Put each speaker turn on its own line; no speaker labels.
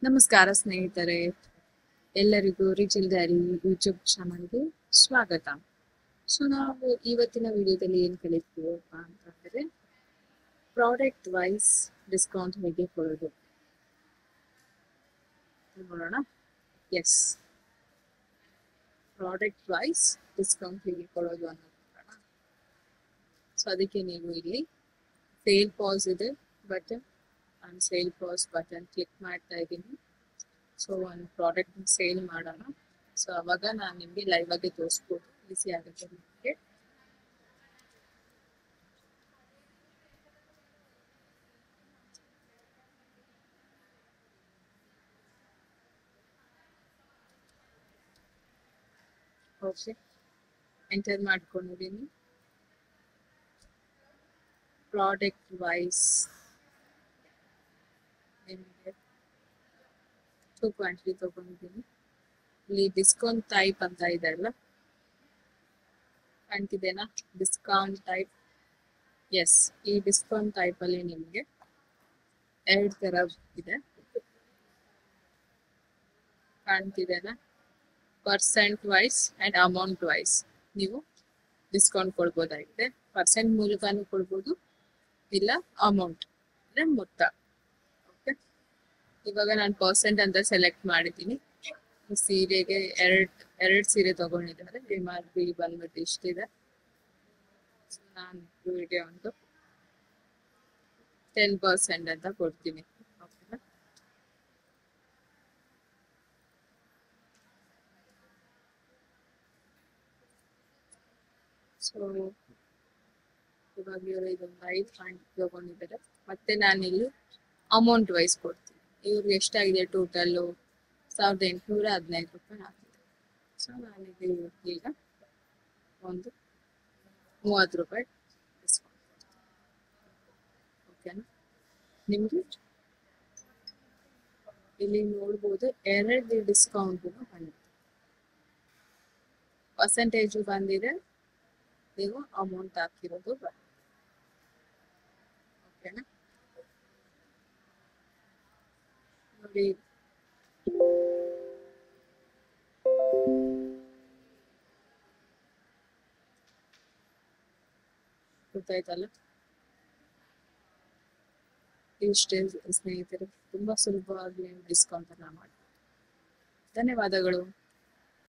ನಮಸ್ಕಾರ ಸ್ನೇಹಿತರೆ, ಎಲ್ಲರಿಗೂ ರಿಚಿಲ್ ಡೈರಿ ಯೂಟ್ಯೂಬ್ ಚಾನಲ್ಗೆ ಸ್ವಾಗತ. ಸೊ ನಾವು ಇವತ್ತಿನ ವಿಡಿಯೋದಲ್ಲಿ ಏನ್ ಕಲಿತೀವಪ್ಪ ಅಂತಂದ್ರೆ ಪ್ರಾಡಕ್ಟ್ ವೈಸ್ ಡಿಸ್ಕೌಂಟ್ ಹೇಗೆ ಕೊಡೋದು ನೋಡೋಣ. ಎಸ್, ಪ್ರಾಡಕ್ಟ್ ವೈಸ್ ಡಿಸ್ಕೌಂಟ್ ಹೇಗೆ ಕೊಡೋದು ಅನ್ನೋದು ನೋಡೋಣ. ಸೊ ಅದಕ್ಕೆ ನೀವು ಇಲ್ಲಿ ಸೇಲ್ ಪಾಸ್ ಇದೆ ಬಟನ್, ನಾನು ಸೇಲ್ ಪಾಸ್ ಬಟನ್ ಕ್ಲಿಕ್ ಮಾಡ್ತಾ ಇದ್ದೀನಿ. ಸೊ ಒಂದು ಪ್ರಾಡಕ್ಟ್ ಸೇಲ್ ಮಾಡೋಣ. ಸೊ ಅವಾಗ ನಾನು ನಿಮಗೆ ಲೈವ್ ಆಗಿ ತೋರಿಸ್ಬೋದು, ಈಸಿ ಆಗುತ್ತೆ ನಿಮಗೆ. ಓಕೆ, ಎಂಟರ್ ಮಾಡ್ಕೊಂಡಿದ್ದೀನಿ. ಪ್ರಾಡಕ್ಟ್ ವೈಸ್ ನಿಮಗೆ 2 ಕ್ವಾಂಟಿಟಿ ತಗೊಂಡಿದ್ದೀನಿ. ಇಲ್ಲಿ ಡಿಸ್ಕೌಂಟ್ ಟೈಪ್ ಅಂತ ಇದೆ ಅಲ್ಲ, ಕಾಣ್ತಿದ್ದೇನಾ? Discount type. ಎಸ್, ಈ ಡಿಸ್ಕೌಂಟ್ ಟೈಪ್ ಅಲ್ಲಿ ನಿಮಗೆ 2 ತರ ಇದೆ, ಕಾಣ್ತಿದ್ದೇನಾ? Percent wise and amount wise ನೀವು ಡಿಸ್ಕೌಂಟ್ ಕೊಡ್ಬೋದಾಗಿದೆ. ಪರ್ಸೆಂಟ್ ಮೂಲಕನೂ ಕೊಡ್ಬೋದು, ಇಲ್ಲ ಅಮೌಂಟ್ ಅಂದ್ರೆ ಮೊತ್ತ. ಓಕೆ, ಇವಾಗ ನಾನು ಪರ್ಸೆಂಟ್ ಅಂತ ಸೆಲೆಕ್ಟ್ ಮಾಡಿದ್ದೀನಿ. ಸೀರೆಗೆ ಎರಡ್ ಸೀರೆ ತಗೊಂಡಿದ್ದಾರೆ. MRP ಬಂದ್ಬಿಟ್ಟು ಇಷ್ಟಿದೆ. ನಾನು ವಿಡಿಯೋ ಒಂದು 10% ಅಂತ ಕೊಡ್ತೀನಿ. ಓಕೆನಾ? ಸೊ ಇವಾಗ ಇವರು ಇದೊಂದು 5 ಪಾಯಿಂಟ್ ತಗೊಂಡಿದ್ದಾರೆ. ಮತ್ತೆ ನಾನಿಲ್ಲಿ ಅಮೌಂಟ್ ವೈಸ್ ಕೊಡ್ತೀನಿ. ಇವ್ರಿಗೆ ಎಷ್ಟಾಗಿದೆ ಟೋಟಲ್ 1815 ರೂಪಾಯಿ ಆಗಿದೆ. ಸೊ ನಾನಿಲ್ಲಿ ಈಗ ಒಂದು 30 ರೂಪಾಯಿ ಡಿಸ್ಕೌಂಟ್ ಕೊಡ್ತೀನಿ. ಓಕೆನಾ? ನಿಮ್ಗೆ ಇಲ್ಲಿ ನೋಡ್ಬೋದು 2 ಡಿಸ್ಕೌಂಟ್ ಬಂದಿದೆ. ಪರ್ಸೆಂಟೇಜ್ ಬಂದಿದೆ, ನೀವು ಅಮೌಂಟ್ ಹಾಕಿರೋದು ಬಂದಿದೆ. ಓಕೆನಾ? ನೋಡಿ, ಗೊತ್ತಾಯ್ತಲ್ಲ? ಇಷ್ಟೇ ಸ್ನೇಹಿತರೆ, ತುಂಬಾ ಸುಲಭವಾಗಿ ಡಿಸ್ಕೌಂಟ್ ಅನ್ನ ಮಾಡಿ. ಧನ್ಯವಾದಗಳು.